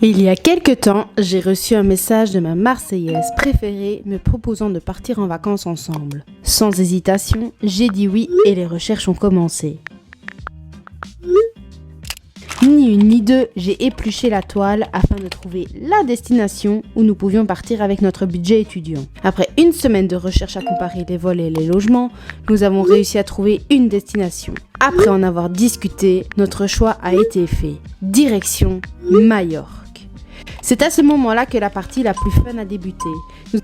Il y a quelque temps, j'ai reçu un message de ma Marseillaise préférée me proposant de partir en vacances ensemble. Sans hésitation, j'ai dit oui et les recherches ont commencé. Ni une ni deux, j'ai épluché la toile afin de trouver la destination où nous pouvions partir avec notre budget étudiant. Après une semaine de recherche à comparer les vols et les logements, nous avons réussi à trouver une destination. Après en avoir discuté, notre choix a été fait. Direction Majorque. C'est à ce moment-là que la partie la plus fun a débuté.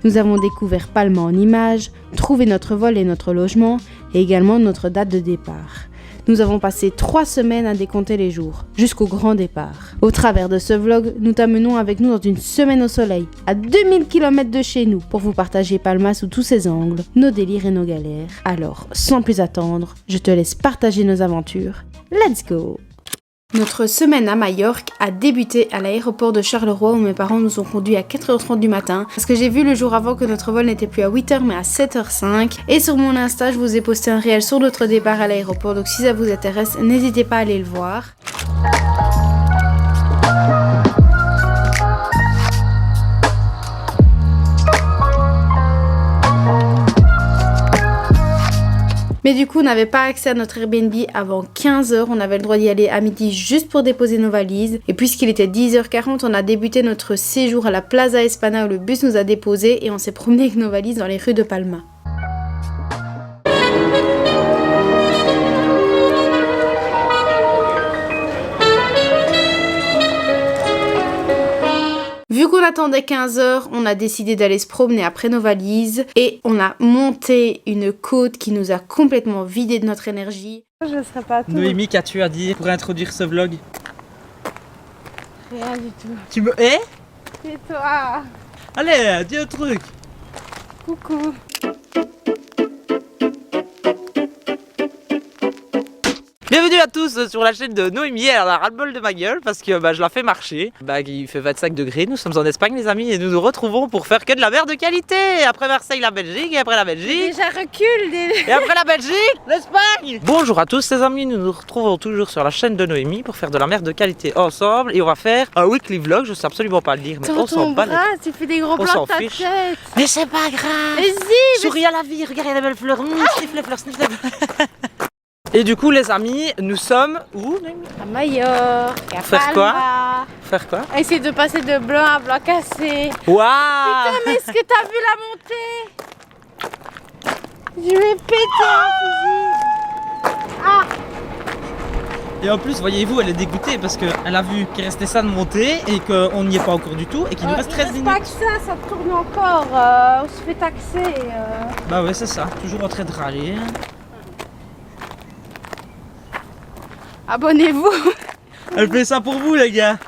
Nous avons découvert Palma en images, trouvé notre vol et notre logement, et également notre date de départ. Nous avons passé 3 semaines à décompter les jours, jusqu'au grand départ. Au travers de ce vlog, nous t'amenons avec nous dans une semaine au soleil, à 2000 km de chez nous, pour vous partager Palma sous tous ses angles, nos délires et nos galères. Alors, sans plus attendre, je te laisse partager nos aventures. Let's go! Notre semaine à Majorque a débuté à l'aéroport de Charleroi où mes parents nous ont conduits à 4h30 du matin parce que j'ai vu le jour avant que notre vol n'était plus à 8h mais à 7h05 et sur mon Insta je vous ai posté un réel sur notre départ à l'aéroport, donc si ça vous intéresse n'hésitez pas à aller le voir. Mais du coup, on n'avait pas accès à notre Airbnb avant 15h. On avait le droit d'y aller à midi juste pour déposer nos valises. Et puisqu'il était 10h40, on a débuté notre séjour à la Plaza España où le bus nous a déposés et on s'est promené avec nos valises dans les rues de Palma. Vu qu'on attendait 15h, on a décidé d'aller se promener après nos valises et on a monté une côte qui nous a complètement vidé de notre énergie. Je ne serai pas tout. Noémie, qu'as-tu à dire pour introduire ce vlog? Rien du tout. Tu me hais? Et toi? Allez, dis un truc. Coucou. Bienvenue à tous sur la chaîne de Noémie. Elle a ras-le-bol de ma gueule parce que je la fais marcher. Il fait 25 degrés, nous sommes en Espagne les amis et nous nous retrouvons pour faire que de la mer de qualité. Après Marseille, la Belgique, et après la Belgique. Déjà recule. Et après la Belgique, l'Espagne. Bonjour à tous les amis, nous nous retrouvons toujours sur la chaîne de Noémie pour faire de la mer de qualité ensemble. Et on va faire un weekly vlog, je sais absolument pas le dire, mais on s'en bat. Tu fais des gros plans de ta tête. Mais c'est pas grave. Vas-y. Souris à la vie, regarde les belles fleurs. Sniff les fleurs, sniff les fleurs. Et du coup les amis, nous sommes où? À Majorque, à Faire Palma. quoi? Faire quoi? Essayer de passer de blanc à blanc cassé. Waouh! Putain, mais est-ce que t'as vu la montée? Je vais péter un fusil. Ah! Et en plus, voyez-vous, elle est dégoûtée parce qu'elle a vu qu'il restait ça de monter et qu'on n'y est pas encore du tout et qu'il nous reste 13 minutes. Pas que ça tourne encore. On se fait taxer. Bah ouais, c'est ça, toujours en train de râler. Abonnez-vous. Elle fait ça pour vous les gars.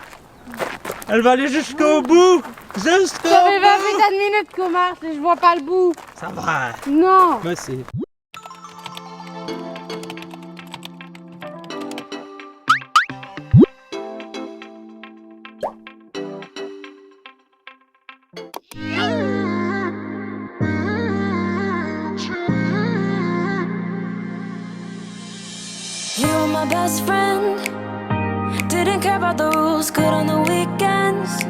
Elle va aller jusqu'au bout. Jusqu'au Ça fait 20 bout. minutes qu'on marche et je vois pas le bout. Ça va. Non. Bah c'est... You were my best friend. Didn't care about the rules, good on the weekends.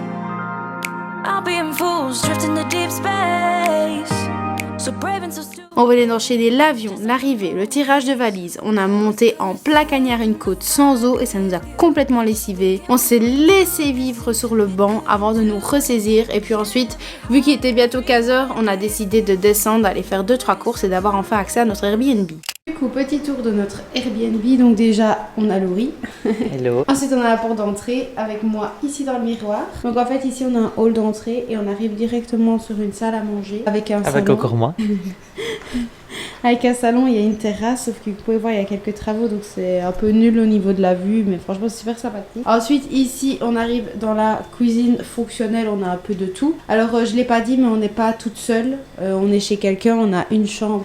I'll be in fools, drifting to deep space. So brave and so stupid. On venait d'enchaîner l'avion, l'arrivée, le tirage de valises. On a monté en plein cagnard une côte sans eau et ça nous a complètement lessivés. On s'est laissé vivre sur le banc avant de nous ressaisir. Et puis ensuite, vu qu'il était bientôt 15h, on a décidé de descendre, d'aller faire 2-3 courses et d'avoir enfin accès à notre Airbnb. Du coup, petit tour de notre Airbnb. Donc déjà, on a Laurie. Hello. Ensuite, on a la porte d'entrée avec moi ici dans le miroir. Donc en fait, ici, on a un hall d'entrée et on arrive directement sur une salle à manger avec un salon. Avec encore moi. Avec un salon, il y a une terrasse, sauf que vous pouvez voir, il y a quelques travaux, donc c'est un peu nul au niveau de la vue, mais franchement, c'est super sympathique. Ensuite, ici, on arrive dans la cuisine fonctionnelle, on a un peu de tout. Alors, je l'ai pas dit, mais on n'est pas toute seule. On est chez quelqu'un, on a une chambre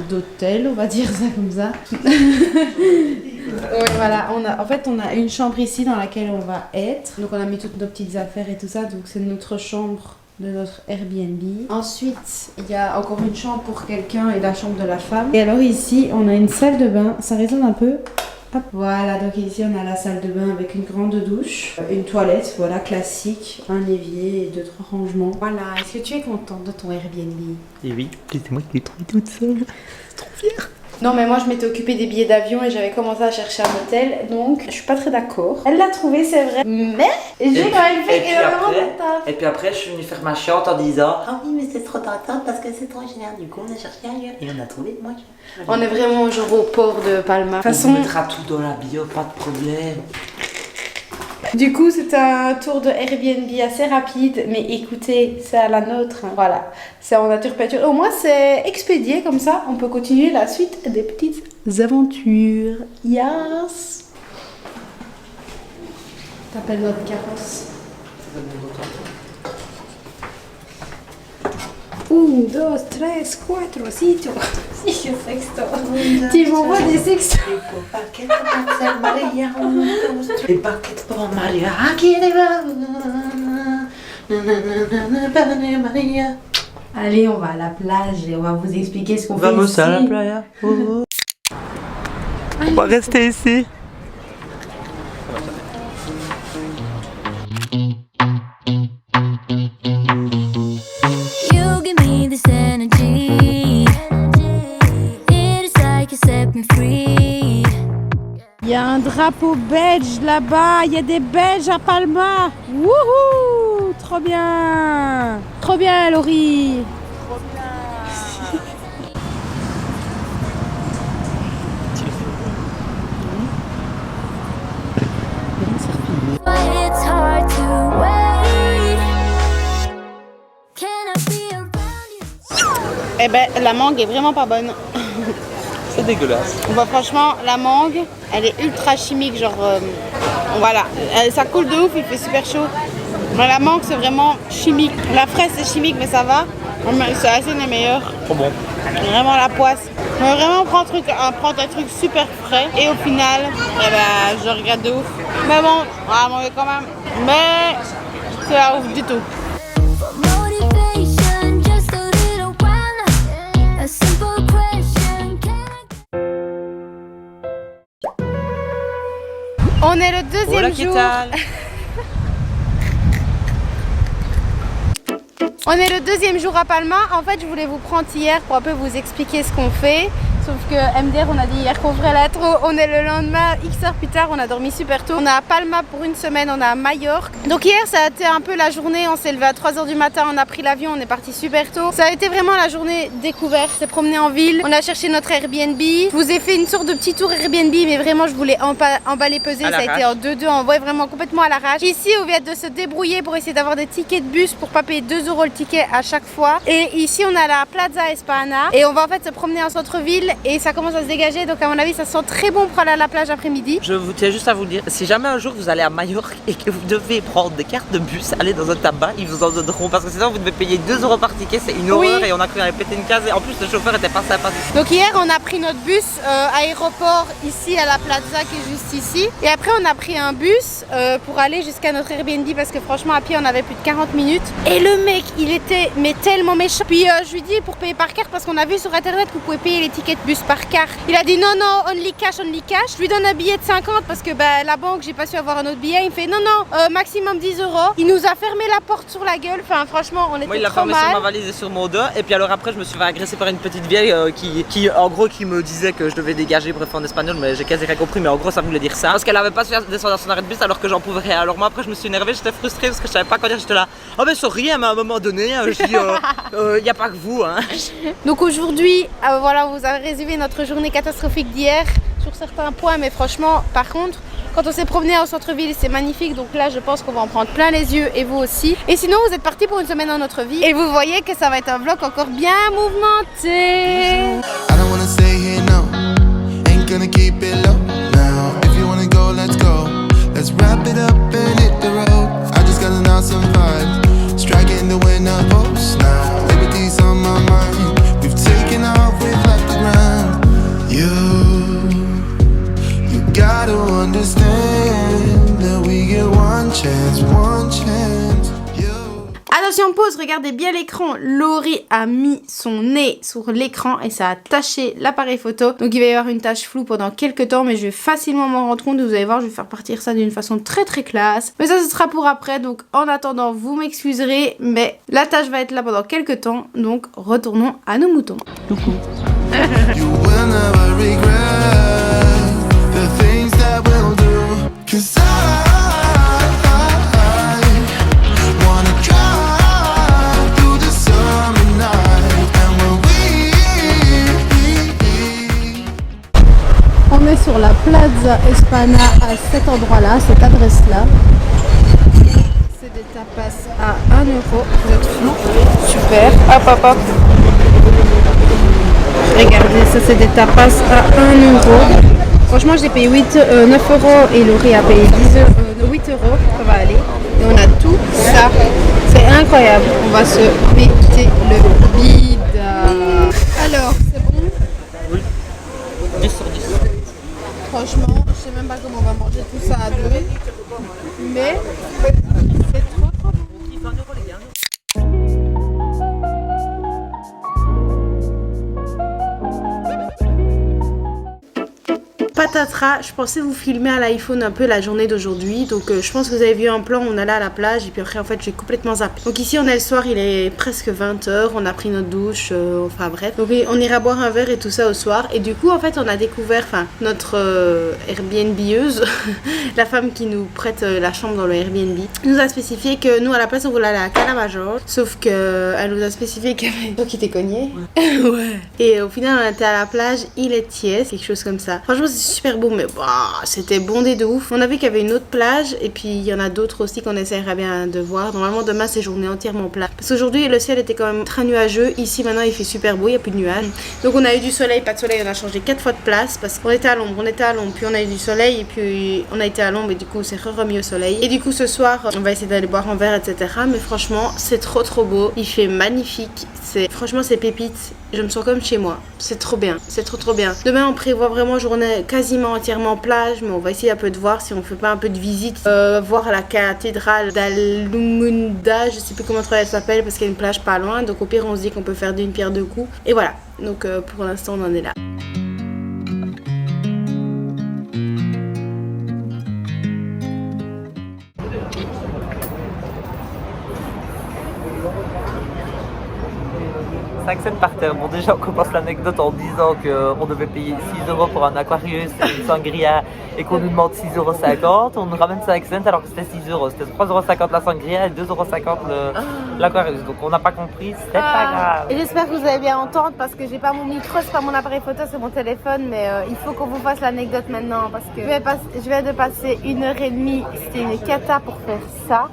d'hôtel, on va dire ça comme ça. Ouais, voilà, en fait, on a une chambre ici dans laquelle on va être. Donc, on a mis toutes nos petites affaires et tout ça, donc c'est notre chambre de notre Airbnb. Ensuite, il y a encore une chambre pour quelqu'un et la chambre de la femme. Et alors ici, on a une salle de bain. Ça résonne un peu. Hop. Voilà, donc ici on a la salle de bain avec une grande douche, une toilette, voilà, classique, un évier et 2-3 rangements. Voilà, est-ce que tu es contente de ton Airbnb? Et oui, c'est moi qui l'ai trouvé toute seule. C'est trop fière. Non mais moi je m'étais occupée des billets d'avion et j'avais commencé à chercher un hôtel, donc je suis pas très d'accord. Elle l'a trouvé, c'est vrai, mais j'ai quand même fait énormément de taf. Et puis après je suis venue faire ma chiante en disant ah oui mais c'est trop tentant parce que c'est trop génial. Du coup on a cherché ailleurs et on a trouvé moi. On est vraiment genre au port de Palma. De toute façon, on mettra tout dans la bio, pas de problème. Du coup, c'est un tour de Airbnb assez rapide, mais écoutez, c'est à la nôtre. Hein. Voilà, c'est en nature peinture. Au moins, c'est expédié comme ça. On peut continuer la suite des petites aventures. Yes. T'appelles notre carrosse. 1, 2, 3, 4, 5, 6 sexto. Tu m'envoies des sextos. Et paquet pour Maria qui Allez, on va à la plage et on va vous expliquer ce qu'on fait ici. Vamos à la playa. On va rester ici. You give me this energy. It is like you set me free. Il y a un drapeau belge là-bas, il y a des Belges à Palma. Wouhou! Trop bien! Trop bien, Laurie! Trop bien! It's hard to wait. Can I be around you? Eh ben, la mangue est vraiment pas bonne. C'est dégueulasse. Bah, franchement, la mangue, elle est ultra chimique, genre voilà, ça coule de ouf, il fait super chaud. Mais la mangue, c'est vraiment chimique. La fraise, c'est chimique, mais ça va. C'est assez des meilleurs. Trop bon. Vraiment la poisse. On va vraiment prendre un truc super frais. Et au final, eh ben, je regrette de ouf. Mais bon, on va manger quand même. Mais c'est pas ouf du tout. For motivation, just a little while. A simple question. Can I On est le deuxième Hola, jour. ¿qué tal? On est le deuxième jour à Palma. En fait, je voulais vous prendre hier pour un peu vous expliquer ce qu'on fait. Sauf que MDR, on a dit hier qu'on ferait la trop. On est le lendemain, X heures plus tard, on a dormi super tôt. On est à Palma pour une semaine, on est à Majorque. Donc hier, ça a été un peu la journée. On s'est levé à 3 h du matin, on a pris l'avion, on est parti super tôt. Ça a été vraiment la journée découverte. On s'est promené en ville, on a cherché notre Airbnb. Je vous ai fait une sorte de petit tour Airbnb, mais vraiment, je voulais emballer, peser. Ça a été en 2-2, on voit vraiment complètement à l'arrache. Ici, on vient de se débrouiller pour essayer d'avoir des tickets de bus pour pas payer 2 € le ticket à chaque fois. Et ici, on a la Plaza España et on va en fait se promener en centre-ville et ça commence à se dégager. Donc à mon avis, ça sent très bon pour aller à la plage après-midi. Je vous tiens juste à vous dire, si jamais un jour vous allez à Majorque et que vous devez prendre des cartes de bus, allez dans un tabac, ils vous en donneront parce que sinon vous devez payer 2 € par ticket, c'est une horreur et on a cru qu'on allait péter une case et en plus le chauffeur était pas sympa. Donc hier, on a pris notre bus aéroport ici à la Plaza qui est juste ici. Et après, on a pris un bus pour aller jusqu'à notre Airbnb parce que franchement, à pied, on avait plus de 40 minutes. Et le mec, il était mais tellement méchant. Puis je lui dis pour payer par carte parce qu'on a vu sur internet que vous pouvez payer les tickets de bus par carte. Il a dit non, non, only cash, only cash. Je lui donne un billet de 50 parce que la banque, j'ai pas su avoir un autre billet. Il me fait non, non, maximum 10 €. Il nous a fermé la porte sur la gueule. Enfin, franchement, on était Moi, il l'a trop fermé mal. sur ma valise et sur mon dos. Et puis alors après, je me suis fait agresser par une petite vieille qui en gros, qui me disait que je devais dégager, bref, en espagnol, mais j'ai quasi rien compris. Mais en gros, ça voulait dire ça. Parce qu'elle avait pas su descendre dans son arrêt de bus alors que j'en pouvais rien. Alors moi, après, je me suis énervé, j'étais frustrée parce que je savais pas quoi dire. J'étais là, oh, mais sorry, mais à un moment donné, je dis, y a pas que vous, hein. Donc aujourd'hui, voilà, on vous a résumé notre journée catastrophique d'hier sur certains points, mais franchement, par contre, quand on s'est promené au centre-ville, c'est magnifique. Donc là, je pense qu'on va en prendre plein les yeux et vous aussi. Et sinon, vous êtes partis pour une semaine dans notre vie et vous voyez que ça va être un vlog encore bien mouvementé. I don't wanna stay here, no. Ain't gonna keep it low now. If you wanna go, let's go. Let's wrap it up and hit the road. I just got an awesome vibe. Striking the winner post now. Liberty's on my mind. We've taken off, we've left the ground. You gotta understand that we get one chance, one chance. You. Station pause, regardez bien l'écran. Laurie a mis son nez sur l'écran et ça a taché l'appareil photo. Donc il va y avoir une tache floue pendant quelques temps, mais je vais facilement m'en rendre compte. Vous allez voir, je vais faire partir ça d'une façon très très classe. Mais ça, ce sera pour après. Donc en attendant, vous m'excuserez, mais la tâche va être là pendant quelques temps. Donc retournons à nos moutons. You will never regret the things that we'll do. 'Cause wanna drive through the summer night. And when On est sur la Plaza España à cet endroit-là, cette adresse-là. C'est des tapas à 1 euro. Vous êtes flou. Super. Hop, hop, hop. Regardez, ça c'est des tapas à 1 euro. Franchement, j'ai payé 9 euros et Laurie a payé 8 euros. Ça va aller. Et on a tout ça. C'est incroyable. On va se péter le bide. Alors, c'est bon? Oui. 10 sur 10. Franchement, je sais même pas comment on va manger tout ça à deux. Mais c'est trop trop bon. Patatras, je pensais vous filmer à l'iPhone un peu la journée d'aujourd'hui. Donc je pense que vous avez vu un plan, on allait à la plage et puis après en fait j'ai complètement zappé. Donc ici on est le soir, il est presque 20h, on a pris notre douche, enfin bref. Donc on ira boire un verre et tout ça au soir. Et du coup en fait on a découvert, enfin notre Airbnb-euse, la femme qui nous prête la chambre dans le Airbnb, nous a spécifié que nous à la place on voulait aller à Calamajor. Sauf que elle nous a spécifié qu'il y avait... Toi qui t'es cogné. Ouais. Et au final on était à la plage, il est tiède, quelque chose comme ça. Franchement c'est super beau, mais bah, c'était bondé de ouf. On a vu qu'il y avait une autre plage et puis il y en a d'autres aussi qu'on essaiera bien de voir. Normalement demain c'est journée entièrement plate. Parce qu'aujourd'hui le ciel était quand même très nuageux. Ici maintenant il fait super beau, il n'y a plus de nuages. Donc on a eu du soleil, pas de soleil, on a changé 4 fois de place parce qu'on était à l'ombre, puis on a eu du soleil et puis on a été à l'ombre et du coup on s'est remis au soleil. Et du coup ce soir on va essayer d'aller boire un verre, etc. Mais franchement c'est trop beau, il fait magnifique. Franchement c'est pépite, je me sens comme chez moi, c'est trop bien, c'est trop bien. Demain on prévoit vraiment journée quasiment entièrement plage, mais on va essayer un peu de voir si on fait pas un peu de visite, voir la cathédrale d'Alumunda, je sais plus comment elle s'appelle parce qu'il y a une plage pas loin, donc au pire on se dit qu'on peut faire d'une pierre deux coups, et voilà, donc pour l'instant on en est là. Cents par terre. Bon, déjà, on commence l'anecdote en disant qu'on devait payer 6 euros pour un Aquarius, une sangria, et qu'on nous demande 6,50 euros. On nous ramène 5 cents alors que c'était 6 euros. C'était 3,50 euros la sangria et 2,50 euros l'Aquarius. Donc, on n'a pas compris, c'était pas grave. Et j'espère que vous allez bien entendre parce que j'ai pas mon micro, c'est pas mon appareil photo, c'est mon téléphone. Mais il faut qu'on vous fasse l'anecdote maintenant parce que je viens de passer 1h30. C'était une cata pour faire ça.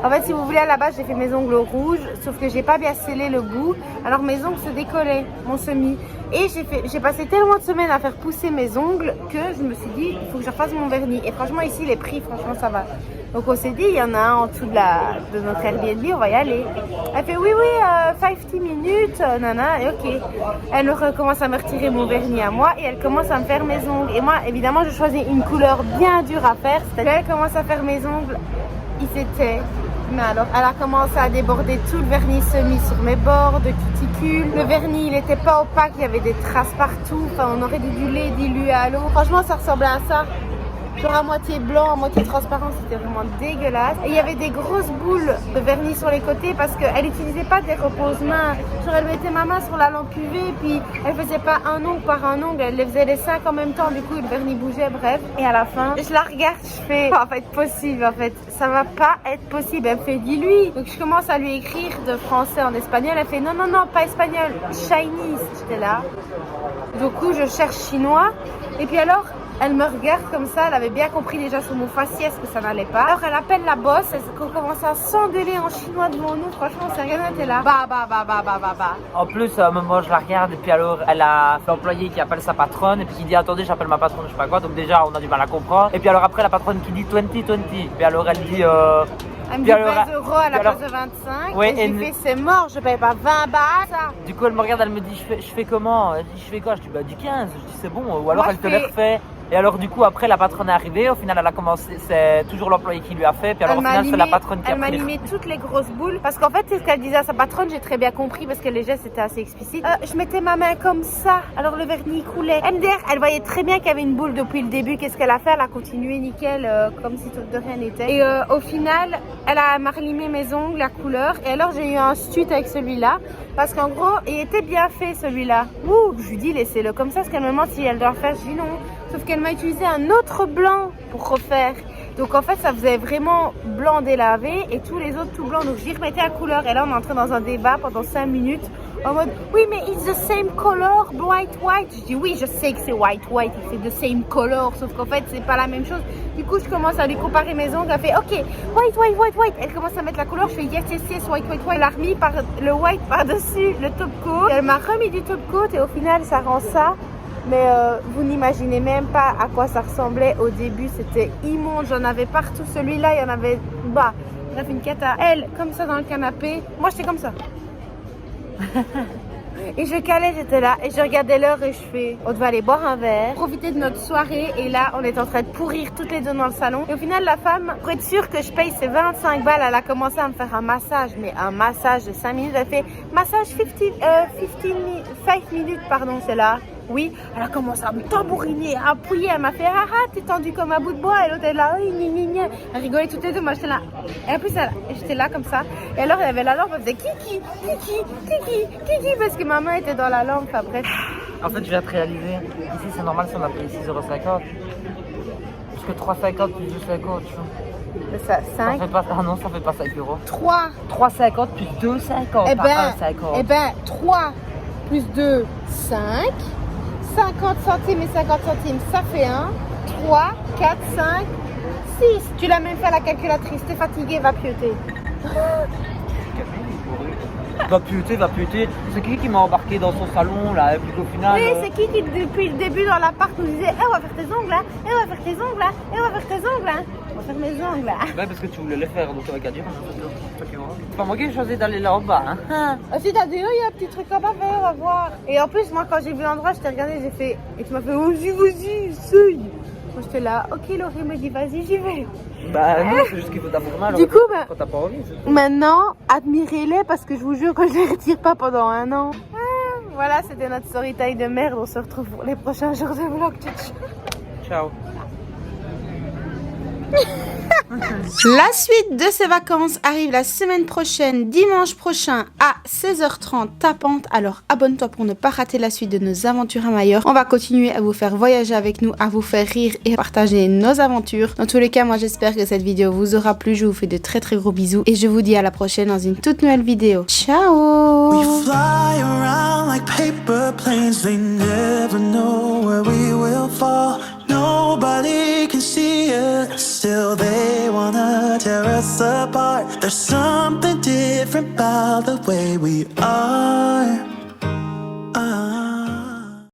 En fait, si vous voulez, à la base, j'ai fait mes ongles rouges, sauf que j'ai pas bien scellé le bout. Alors mes ongles se décollaient, mon semi. Et j'ai passé tellement de semaines à faire pousser mes ongles que je me suis dit, il faut que je refasse mon vernis. Et franchement, ici, les prix, franchement, ça va. Donc on s'est dit, il y en a un en dessous de notre Airbnb, on va y aller. Elle fait oui, 50 minutes, nana, et ok. Elle commence à me retirer mon vernis à moi et elle commence à me faire mes ongles. Et moi, évidemment, je choisis une couleur bien dure à faire. C'est-à-dire, elle commence à faire mes ongles, il s'était... Mais alors, elle a commencé à déborder tout le vernis semi sur mes bords de cuticule. Le vernis, il n'était pas opaque, il y avait des traces partout. Enfin, on aurait du lait dilué à l'eau. Franchement, ça ressemblait à ça. Genre à moitié blanc, à moitié transparent, c'était vraiment dégueulasse. Et il y avait des grosses boules de vernis sur les côtés parce qu'elle n'utilisait pas des repose-mains. Genre elle mettait ma main sur la lampe UV, puis elle faisait pas un ongle par un ongle, elle les faisait les 5 en même temps, du coup le vernis bougeait, bref. Et à la fin, je la regarde, je fais, ça va pas être possible en fait, ça va pas être possible. Elle me fait, dis-lui. Donc je commence à lui écrire de français en espagnol, elle fait, non, pas espagnol, Chinese. J'étais là. Du coup, je cherche chinois, et puis alors, elle me regarde comme ça, elle avait bien compris déjà sur mon faciès que ça n'allait pas. Alors elle appelle la boss, elle commence à s'engueuler en chinois devant nous, franchement sérieux, elle était là. Bah. En plus, moi je la regarde et puis alors elle a l'employé qui appelle sa patronne et puis qui dit attendez j'appelle ma patronne, je sais pas quoi, donc déjà on a du mal à comprendre. Et puis alors après la patronne qui dit 20. Puis alors elle dit... Elle me dit 20 euros à la place de 25. Ouais, et je lui fais c'est mort, je paye pas 20 bahts ça. Du coup elle me regarde, elle me dit je fais comment? Je dis je fais quoi? Je dis bah du 15, je dis c'est bon, ou alors moi, elle te les refait. Et alors du coup après la patronne est arrivée, au final elle a commencé, c'est toujours l'employé qui lui a fait, puis alors au final c'est la patronne qui a Elle m'a pris les... limé toutes les grosses boules, parce qu'en fait c'est ce qu'elle disait à sa patronne, j'ai très bien compris parce que les gestes étaient assez explicites. Je mettais ma main comme ça, alors le vernis coulait. MDR, elle voyait très bien qu'il y avait une boule depuis le début, qu'est-ce qu'elle a fait? Elle a continué nickel, comme si tout de rien n'était. Et au final, m'a relimé mes ongles, la couleur, et alors j'ai eu un stut avec celui-là, parce qu'en gros, il était bien fait celui-là. Ouh, je lui dis laissez-le comme ça, parce qu'elle me demande si elle doit refaire, je dis non. Sauf qu'elle m'a utilisé un autre blanc pour refaire. Donc en fait ça faisait vraiment blanc délavé et tous les autres tout blanc. Donc j'y remettais la couleur et là on est entré dans un débat pendant 5 minutes en mode oui mais it's the same color, white. Je dis oui je sais que c'est white, c'est the same color, sauf qu'en fait c'est pas la même chose. Du coup je commence à lui comparer mes ongles, elle fait ok white. Elle commence à mettre la couleur, je fais yes white. Elle a remis le white par-dessus le top coat. Elle m'a remis du top coat et au final ça rend ça. Mais vous n'imaginez même pas à quoi ça ressemblait au début, c'était immonde, j'en avais partout, celui-là il y en avait, j'en avais une cata, elle comme ça dans le canapé, moi j'étais comme ça. Et je calais, j'étais là et je regardais l'heure et je fais on devait aller boire un verre, profiter de notre soirée et là on est en train de pourrir toutes les deux dans le salon. Et au final la femme, pour être sûre que je paye ses 25 balles, elle a commencé à me faire un massage, mais un massage de 5 minutes, elle fait massage 5 minutes pardon, c'est là. Oui, elle a commencé à me tambouriner, à appuyer, elle m'a fait t'es tendu comme un bout de bois et l'autre est là, elle rigolait toutes les deux, moi j'étais là. Et en plus j'étais là comme ça, et alors elle avait la lampe, elle faisait kiki, parce que ma main était dans la lampe, enfin bref. En fait je viens de réaliser, ici c'est normal si on a payé 6,50€. Parce que 3,50 plus 2,50, tu vois. C'est ça, 5. Ça fait pas, ah non, ça fait pas 5€. 3. 3,50 plus 2,50, pas 1,50. Eh ben, 3 plus 2, 5. 50 centimes et 50 centimes, ça fait 1. 3, 4, 5, 6. Tu l'as même fait à la calculatrice, t'es fatigué, va pioter. Va puter. C'est qui m'a embarqué dans son salon là, et puis qu'au final... Oui, c'est qui depuis le début dans l'appart nous disait on va faire tes ongles là, on va faire tes ongles là, on va faire tes ongles là. On va faire mes ongles là. Ouais, parce que tu voulais les faire, donc t'avais qu'à dire. C'est pas moi qui ai choisi d'aller là en bas. Hein. Si t'as dit, il y a un petit truc là-bas, on va voir. Et en plus, moi, quand j'ai vu l'endroit, je t'ai regardé, j'ai fait. Et tu m'as fait, vas-y, essaye. Moi, j'étais là, ok, Laurie me dit, vas-y, j'y vais. Bah non, c'est juste qu'il faut t'avoir mal. Du coup, quand t'as pas envie. maintenant, admirez-les parce que je vous jure que je les retire pas pendant 1 an. Voilà, c'était notre story time de merde. On se retrouve pour les prochains jours de vlog. Ciao. La suite de ces vacances arrive la semaine prochaine, dimanche prochain à 16h30 tapante. Alors abonne-toi pour ne pas rater la suite de nos aventures à Majorque. On va continuer à vous faire voyager avec nous, à vous faire rire et à partager nos aventures. Dans tous les cas, moi j'espère que cette vidéo vous aura plu. Je vous fais de très gros bisous et je vous dis à la prochaine dans une toute nouvelle vidéo. Ciao! We fly around like paper planes, they never know where we will fall. Nobody can see us, still they wanna tear us apart. There's something different about the way we are.